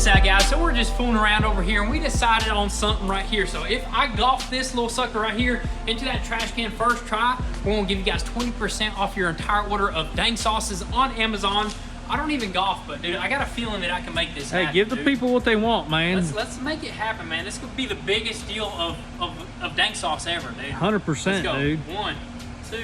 this out, guys. So we're just fooling around over here and we decided on something right here. So if I golf this little sucker right here into that trash can first try, we're gonna give you guys 20% off your entire order of dang sauces on Amazon. I don't even golf, but dude, I got a feeling that I can make this happen. Hey, give the people what they want, man. Let's make it happen, man. This could be the biggest deal of dang sauce ever, dude. 100%, dude. 1, 2,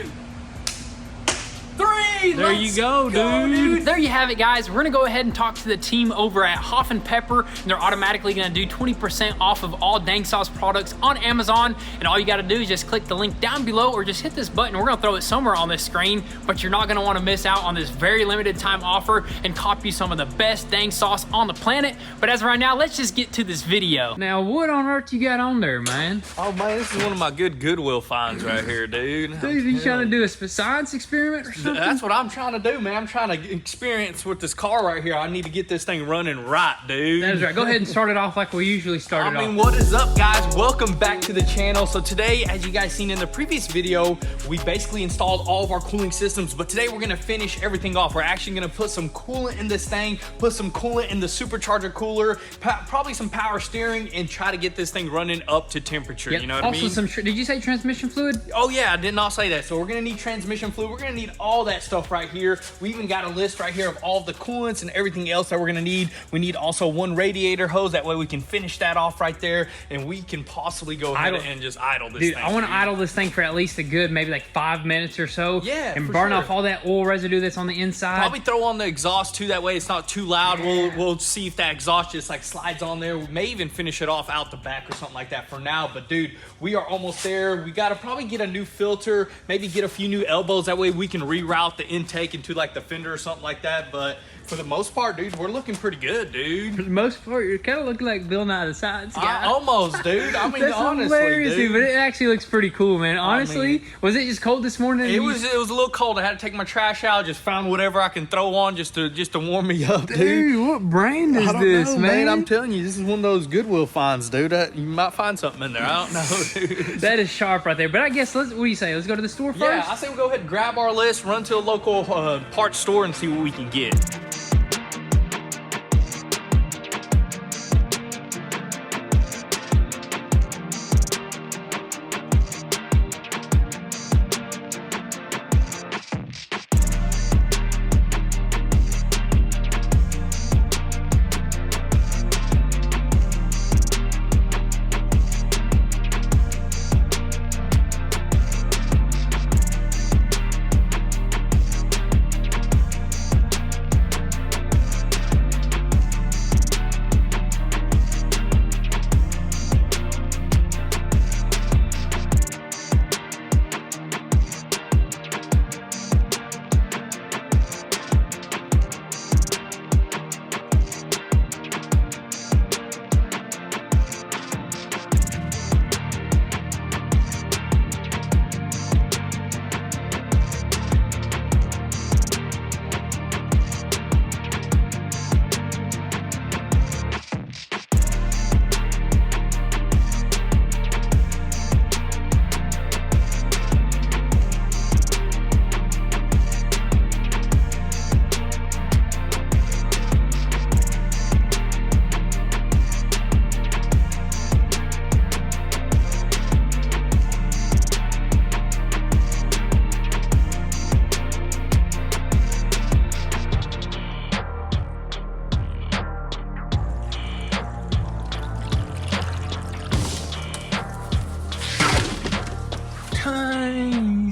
3. There you go, dude. There you have it, guys. We're gonna go ahead and talk to the team over at Hoff and Pepper, and they're automatically gonna do 20% off of all dang sauce products on Amazon. And all you gotta do is just click the link down below or just hit this button. We're gonna throw it somewhere on this screen, but you're not gonna wanna miss out on this very limited time offer and copy some of the best dang sauce on the planet. But as of right now, let's just get to this video. Now, what on earth you got on there, man? Oh man, this is one of my good Goodwill finds right here, dude. Dude, you trying to do a science experiment or something? That's what I'm trying to do, man. I'm trying to experience with this car right here. I need to get this thing running right, dude. That is right. Go ahead and start it off like we usually start it off. What is up, guys? Welcome back to the channel. So today, as you guys seen in the previous video, we basically installed all of our cooling systems, but today we're gonna finish everything off. We're actually gonna put some coolant in this thing, put some coolant in the supercharger cooler, probably some power steering, and try to get this thing running up to temperature. Yep. You know what I mean? Also, did you say transmission fluid? Oh yeah, I did not say that. So we're gonna need transmission fluid. We're gonna need all that stuff right here. We even got a list right here of all of the coolants and everything else that we're gonna need. We need also one radiator hose. That way we can finish that off right there, and we can possibly go ahead and just idle this thing. Dude, I want to idle this thing for at least a good, maybe like 5 minutes or so. Yeah, and burn off all that oil residue that's on the inside. Probably throw on the exhaust too. That way it's not too loud. Yeah. We'll see if that exhaust just like slides on there. We may even finish it off out the back or something like that for now. But dude, we are almost there. We gotta probably get a new filter, maybe get a few new elbows. That way we can reroute the intake into like the fender or something like that. But for the most part, dude, we're looking pretty good, dude. For the most part, you're kind of looking like Bill Nye the Science Guy. Almost, dude. I mean, that's honestly, hilarious, dude. But it actually looks pretty cool, man. Honestly, was it just cold this morning? It was a little cold. I had to take my trash out. Just found whatever I can throw on just to warm me up, dude. Dude, what brand is this, know, man? I'm telling you, this is one of those Goodwill finds, dude. You might find something in there. I don't know, dude. That is sharp right there. But I guess what do you say? Let's go to the store first. Yeah, I say we go ahead and grab our list, run to a local parts store, and see what we can get.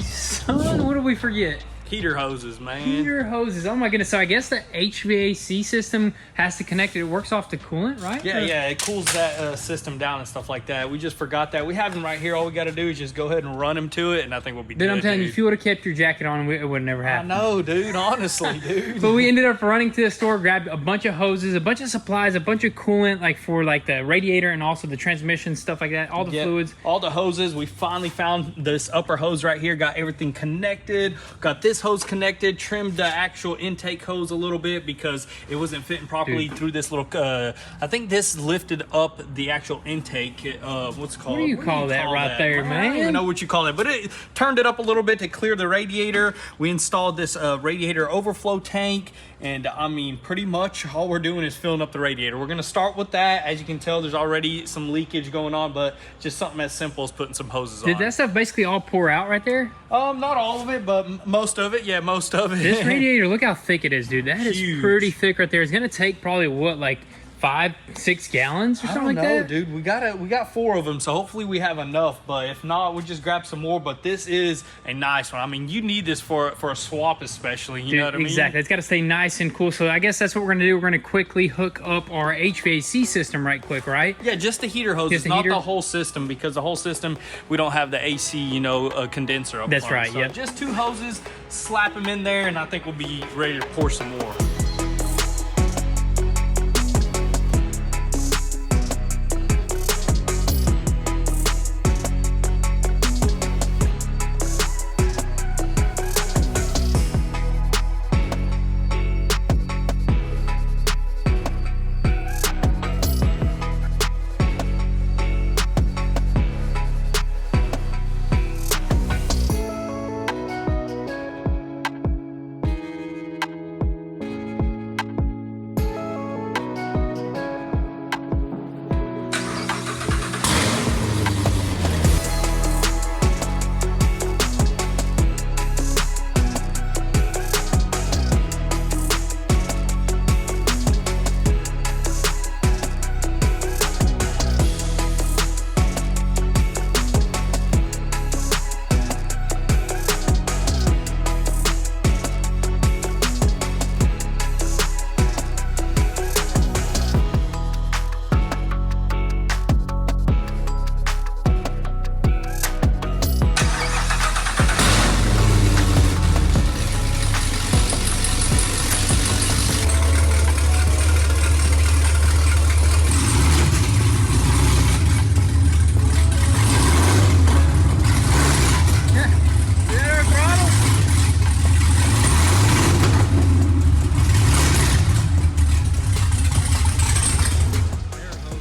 Son, what did we forget? Heater hoses, man. Heater hoses. Oh my goodness. So I guess the HVAC system has to connect it. It works off the coolant, right? Yeah, it cools that system down and stuff like that. We just forgot that. We have them right here. All we got to do is just go ahead and run them to it, and I think we'll be good. Dude, I'm telling you, if you would have kept your jacket on, it would have never happened. I know, dude. Honestly, dude. But we ended up running to the store, grabbed a bunch of hoses, a bunch of supplies, a bunch of coolant, like for like the radiator and also the transmission, stuff like that. All the fluids. All the hoses. We finally found this upper hose right here. Got everything connected. Got this hose connected. Trimmed the actual intake hose a little bit because it wasn't fitting properly through this little I think this lifted up the actual intake. What's it called? What do you call that right there, man? I don't even know what you call it, but it turned it up a little bit to clear the radiator. We installed this radiator overflow tank, And I mean, pretty much all we're doing is filling up the radiator. We're gonna start with that. As you can tell, there's already some leakage going on, but just something as simple as putting some hoses on. Did that stuff basically all pour out right there? Not all of it, but most of it. Yeah, most of it. This radiator, look how thick it is, dude. That is Huge. pretty thick right there. It's gonna take probably what, like 5-6 gallons or something like that? Dude. We got 4 of them, so hopefully we have enough. But if not, we'll just grab some more. But this is a nice one. I mean, you need this for a swap, especially. You know what I mean? Exactly. It's got to stay nice and cool. So I guess that's what we're gonna do. We're gonna quickly hook up our HVAC system right quick, right? Yeah, just the heater hoses, not the whole system, because the whole system we don't have the AC, condenser up. That's right. So yeah. just 2 hoses, slap them in there, and I think we'll be ready to pour some more.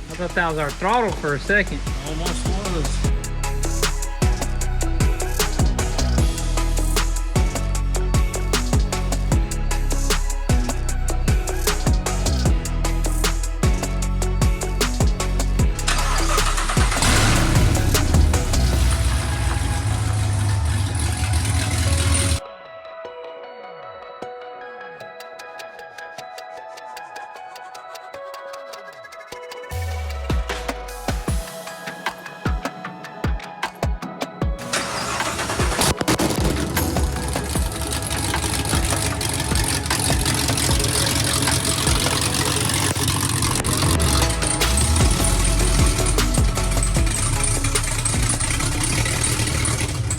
I thought that was our throttle for a second. Almost was.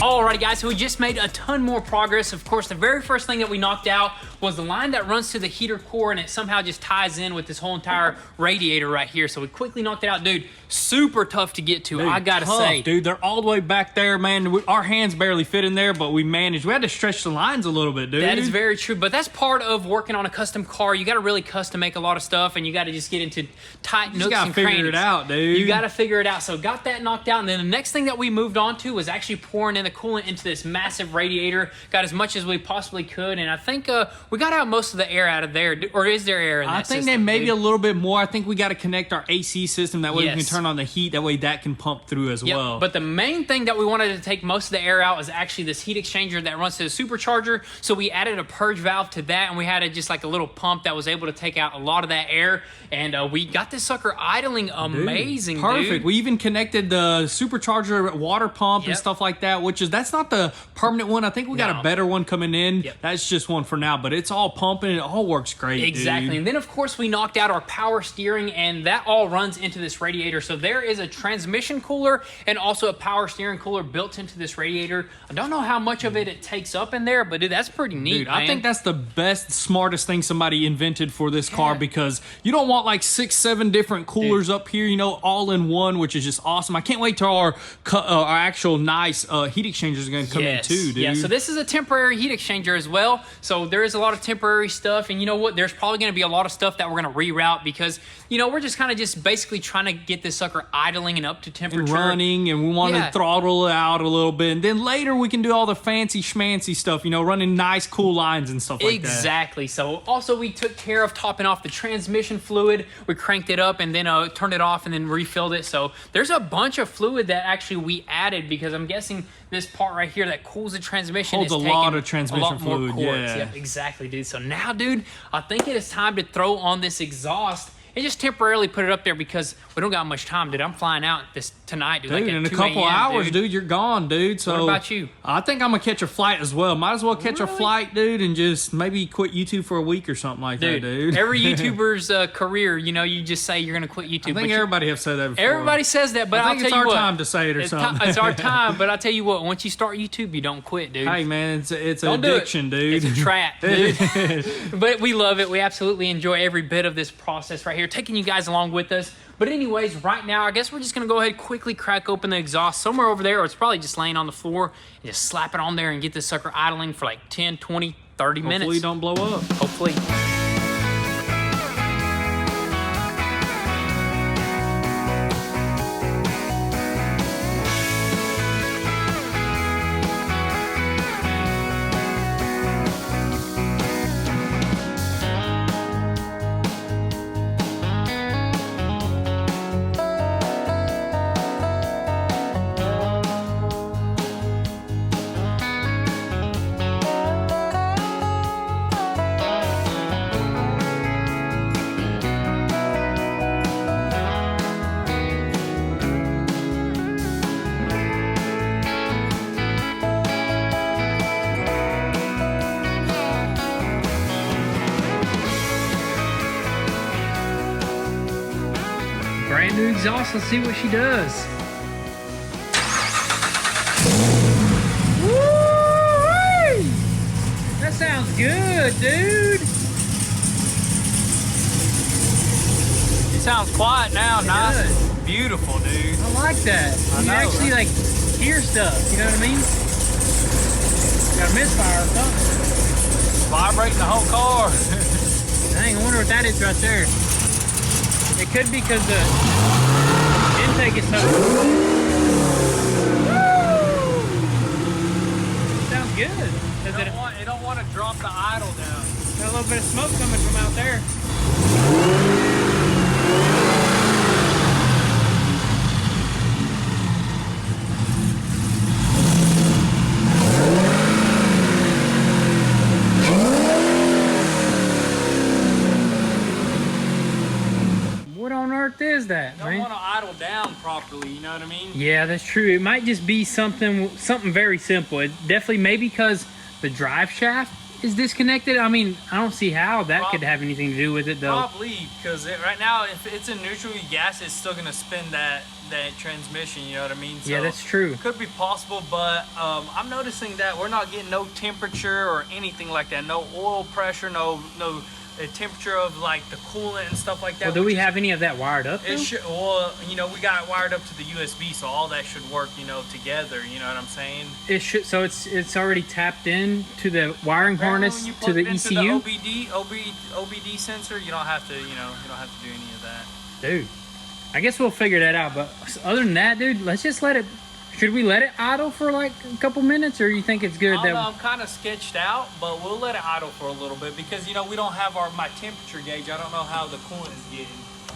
Alrighty guys, so we just made a ton more progress. Of course, the very first thing that we knocked out was the line that runs to the heater core, and it somehow just ties in with this whole entire radiator right here. So we quickly knocked it out. Dude, super tough to get to, Dude, I gotta tough, say. dude, they're all the way back there, man. Our hands barely fit in there, but we managed. We had to stretch the lines a little bit, dude. That is very true, but that's part of working on a custom car. You gotta really custom make a lot of stuff, and you gotta just get into tight nooks and crannies. You gotta figure it out, dude. You gotta figure it out. So got that knocked out, and then the next thing that we moved on to was actually pouring in the coolant into this massive radiator. Got as much as we possibly could, and I think we got out most of the air out of there. Or is there air in that system? I think they maybe a little bit more. I think we gotta connect our AC system. That way we can turn on the heat. That way that can pump through as well. But the main thing that we wanted to take most of the air out is actually this heat exchanger that runs to the supercharger. So we added a purge valve to that, and we had just like a little pump that was able to take out a lot of that air. And we got this sucker idling amazing, perfect. Dude. We even connected the supercharger water pump and stuff like that, that's not the permanent one. I think we got a better one coming in. That's just one for now, but it's all pumping and it all works great. Exactly. Dude. And then of course we knocked out our power steering, and that all runs into this radiator. So there is a transmission cooler and also a power steering cooler built into this radiator. I don't know how much of it takes up in there, but dude, that's pretty neat. Dude, I think that's the best, smartest thing somebody invented for this car, because you don't want like 6-7 different coolers up here, all in one, which is just awesome. I can't wait till our actual nice heat exchanger exchanger is going to come in too, dude. Yeah, so this is a temporary heat exchanger as well. So there is a lot of temporary stuff. And you know what? There's probably going to be a lot of stuff that we're going to reroute because, you know, we're just kind of just basically trying to get this sucker idling and up to temperature. And running, and we want to throttle it out a little bit. And then later we can do all the fancy schmancy stuff, you know, running nice, cool lines and stuff like that. Exactly. So also we took care of topping off the transmission fluid. We cranked it up and then turned it off and then refilled it. So there's a bunch of fluid that actually we added because I'm guessing this part right here that cools the transmission holds is a lot of transmission fluid. More cords. Yeah, exactly, dude. So now, dude, I think it is time to throw on this exhaust and just temporarily put it up there because we don't got much time, dude. I'm flying out tonight, dude. Like in a couple hours, dude, you're gone, dude. So what about you? I think I'm gonna catch a flight as well. Might as well catch a flight, dude, and just maybe quit YouTube for a week or something like that, dude. Every YouTuber's career, you know, you just say you're gonna quit YouTube. I think everybody have said that before. Everybody says that, but I think I'll tell you what, it's our time to say it or something. It's our time, but I'll tell you what, once you start YouTube, you don't quit, dude. Hey, man, it's an addiction, dude. It's a trap, dude. But we love it. We absolutely enjoy every bit of this process right here, taking you guys along with us. But anyways, right now, I guess we're just going to go ahead quickly crack open the exhaust somewhere over there, or it's probably just laying on the floor, and just slap it on there and get this sucker idling for like 10, 20, 30 minutes. Hopefully don't blow up. Hopefully. Brand new exhaust. Let's see what she does. Woo-wee! That sounds good, dude. It sounds quiet now. Nice. Does. Beautiful, dude. I like that. You actually like hear stuff. You know what I mean? Got a misfire or something. Vibrating the whole car. Dang, I wonder what that is right there. It could be because the intake is so... Sounds good. It don't want to drop the idle down. Got a little bit of smoke coming from out there. What on earth is that, Don't man? want to idle down properly, you know what I mean? Yeah, that's true. It might just be something very simple. It definitely maybe because the drive shaft is disconnected. I mean, I don't see how that could have anything to do with it, though. Probably, because right now, if it's in neutral, you gas, it's still going to spin that transmission, you know what I mean? So yeah, that's true. It could be possible, but I'm noticing that we're not getting no temperature or anything like that. No oil pressure, no temperature of like the coolant and stuff like that. Well, do we have any of that wired up? It should, well, you know, we got it wired up to the USB, so all that should work, you know, together. You know what I'm saying? It should. So it's already tapped in to the wiring harness to the ECU. The OBD sensor. You don't have to, you don't have to do any of that. Dude, I guess we'll figure that out. But other than that, dude, let's just let it. Should we let it idle for like a couple minutes, or you think it's good? I'm kind of sketched out, but we'll let it idle for a little bit because, you know, we don't have my temperature gauge. I don't know how the coolant is getting.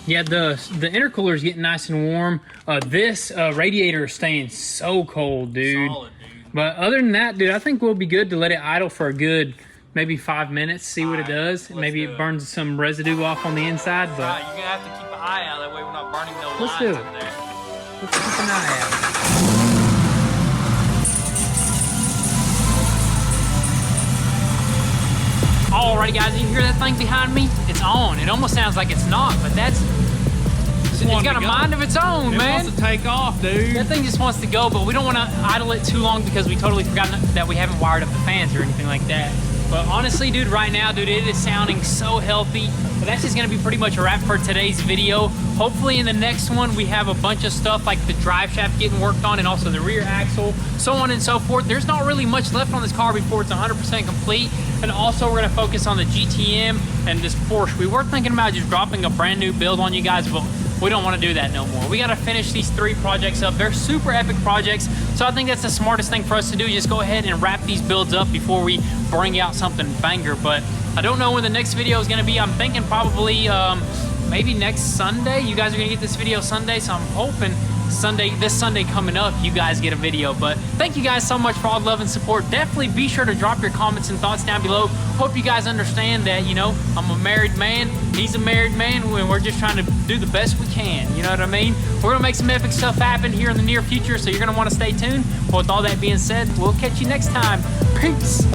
Yeah, the intercooler is getting nice and warm. This radiator is staying so cold, dude. Solid, dude. But other than that, dude, I think we'll be good to let it idle for a good maybe 5 minutes, see what it does. Maybe it burns some residue off on the inside. But you're gonna have to keep an eye out. That way we're not burning no let's lines do in it. there. Let's keep an eye out. Alrighty, guys, you hear that thing behind me? It's on. It almost sounds like it's not, but it's got a mind of its own, man. It wants to take off, dude. That thing just wants to go, but we don't want to idle it too long because we totally forgot that we haven't wired up the fans or anything like that. But honestly, dude, right now, dude, it is sounding so healthy. But that's just gonna be pretty much a wrap for today's video. Hopefully in the next one, we have a bunch of stuff like the drive shaft getting worked on and also the rear axle, so on and so forth. There's not really much left on this car before it's 100% complete. And also we're gonna focus on the GTM and this Porsche. We were thinking about just dropping a brand new build on you guys, but we don't want to do that no more. We got to finish these 3 projects up. They're super epic projects, so I think that's the smartest thing for us to do. Just go ahead and wrap these builds up before we bring out something banger. But I don't know when the next video is going to be. I'm thinking probably maybe next Sunday. You guys are going to get this video Sunday, so I'm hoping this Sunday coming up, you guys get a video. But thank you guys so much for all the love and support. Definitely be sure to drop your comments and thoughts down below. Hope you guys understand that, you know, I'm a married man, he's a married man, and we're just trying to do the best we can. You know what I mean? We're gonna make some epic stuff happen here in the near future, so you're gonna want to stay tuned. But with all that being said, we'll catch you next time. Peace.